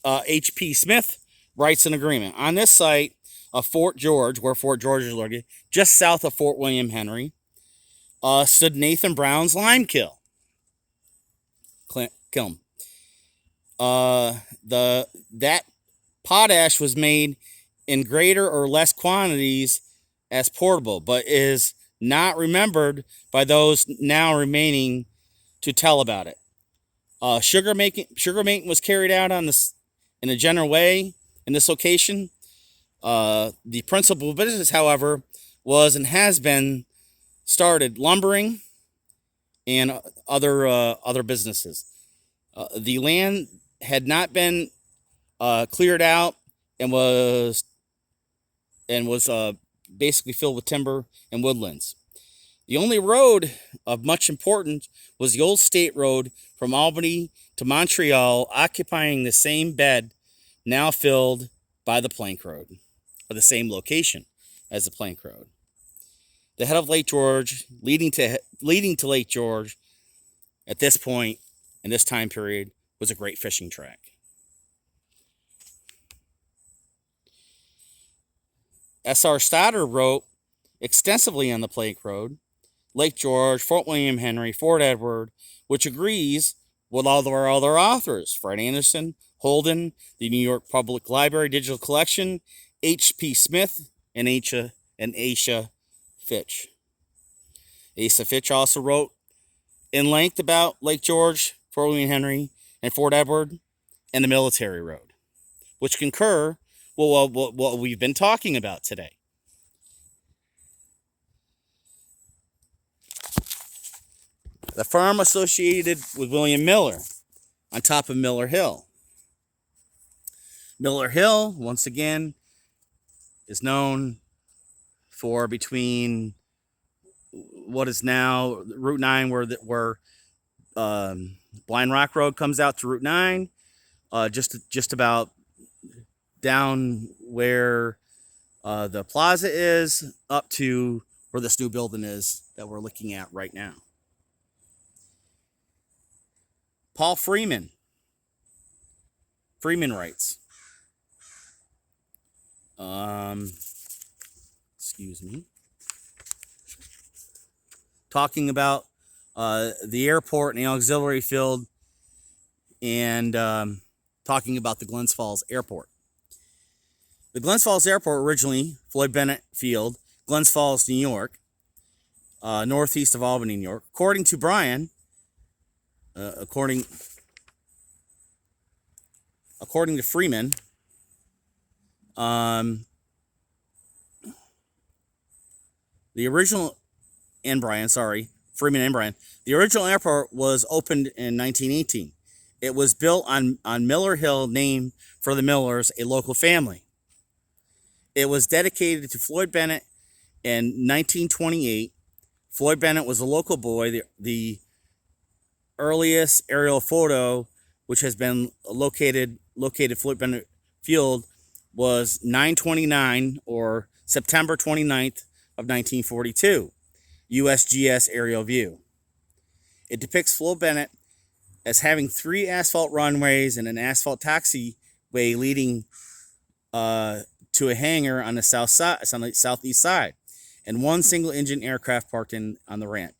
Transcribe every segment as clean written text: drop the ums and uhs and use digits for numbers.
H.P. Smith writes an agreement. On this site of Fort George, where Fort George is located, just south of Fort William Henry, stood Nathan Brown's lime kiln. That potash was made in greater or less quantities as portable, but is not remembered by those now remaining to tell about it. Sugar making was carried out on this in a general way in this location. The principal business, however, was and has been started lumbering and other businesses. The land had not been cleared out and was basically filled with timber and woodlands. The only road of much importance was the old state road from Albany to Montreal, occupying the same bed now filled by the plank road, or the same location as the plank road. The head of Lake George, leading to Lake George, at this point in this time period, was a great fishing track. S.R. Stoddard wrote extensively on the plank road, Lake George, Fort William Henry, Fort Edward, which agrees with all of our other authors, Fred Anderson, Holden, the New York Public Library Digital Collection, H.P. Smith, and Asa Fitch. Asa Fitch also wrote in length about Lake George, Fort William Henry, and Fort Edward, and the military road, which concur with what we've been talking about today. The farm associated with William Miller on top of Miller Hill. Miller Hill, once again, is known for between what is now Route 9, where Blind Rock Road comes out to Route 9, just about down where the plaza is, up to where this new building is that we're looking at right now. Paul Freeman writes, excuse me, talking about the airport and the auxiliary field, and talking about the Glens Falls Airport. The Glens Falls Airport, originally Floyd Bennett Field, Glens Falls, New York, northeast of Albany, New York. According to Brian, according to Freeman, the original, and Brian, sorry, Freeman and Brian, the original airport was opened in 1918. It was built on Miller Hill, named for the Millers, a local family. It was dedicated to Floyd Bennett in 1928. Floyd Bennett was a local boy. The earliest aerial photo, which has been located Floyd Bennett Field, was 9/29 or September 29th of 1942, USGS aerial view. It depicts Floyd Bennett as having 3 asphalt runways and an asphalt taxiway leading to a hangar on the southeast side, and 1 single-engine aircraft parked on the ramp.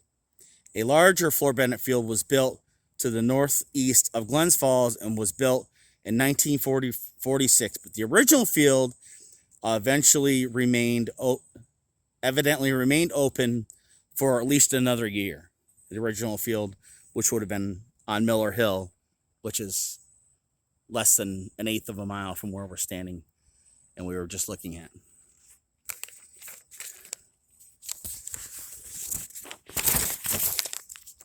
A larger Floyd Bennett Field was built to the northeast of Glens Falls and was built in 1946, but the original field evidently remained open for at least another year. The original field, which would have been on Miller Hill, which is less than an eighth of a mile from where we're standing and we were just looking at.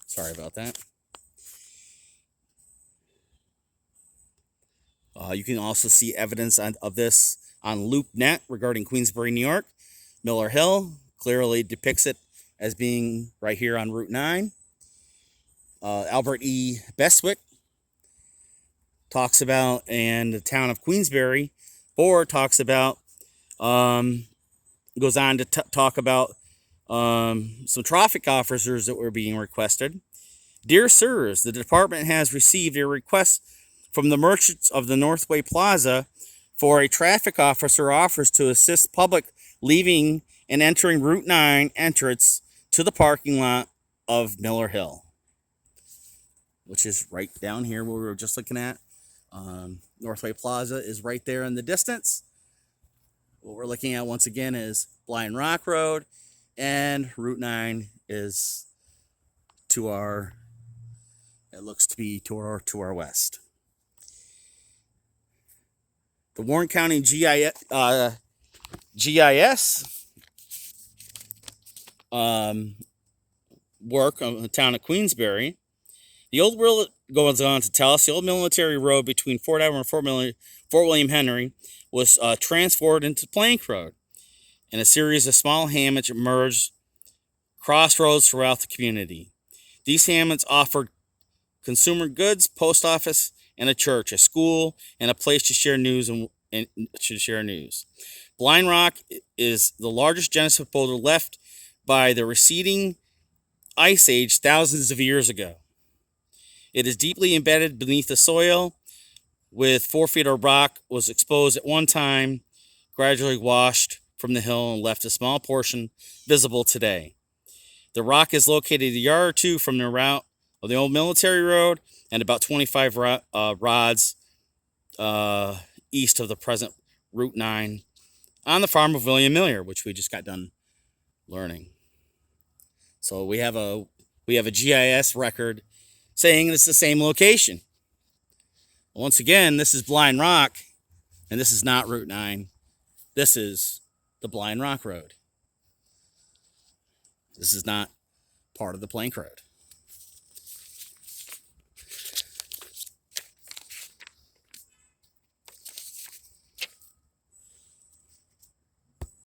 Sorry about that. You can also see evidence of this on LoopNet regarding Queensbury, New York. Miller Hill clearly depicts it as being right here on Route 9. Albert E. Bestwick talks about, and the town of Queensbury, or talks about, goes on to talk about some traffic officers that were being requested. Dear sirs, the department has received a request from the merchants of the Northway Plaza, for a traffic officer offers to assist public leaving and entering Route 9 entrance to the parking lot of Miller Hill, which is right down here where we were just looking at. Northway Plaza is right there in the distance. What we're looking at once again is Blind Rock Road, and Route 9 is to our, it looks to be to our west. The Warren County GIS work on the town of Queensbury. The old world goes on to tell us the old military road between Fort Edward and Fort William Henry was transformed into plank road, and a series of small hamlets emerged crossroads throughout the community. These hamlets offered consumer goods, post office, and a church, a school, and a place to share news Blind Rock is the largest genesis boulder left by the receding ice age thousands of years ago. It is deeply embedded beneath the soil, with 4 feet of rock was exposed at one time, gradually washed from the hill and left a small portion visible today. The rock is located a yard or two from the route of the old military road and about 25 rods east of the present Route 9 on the farm of William Miller, which we just got done learning. So we have a GIS record saying it's the same location. Once again, this is Blind Rock, and this is not Route 9. This is the Blind Rock Road. This is not part of the Plank Road.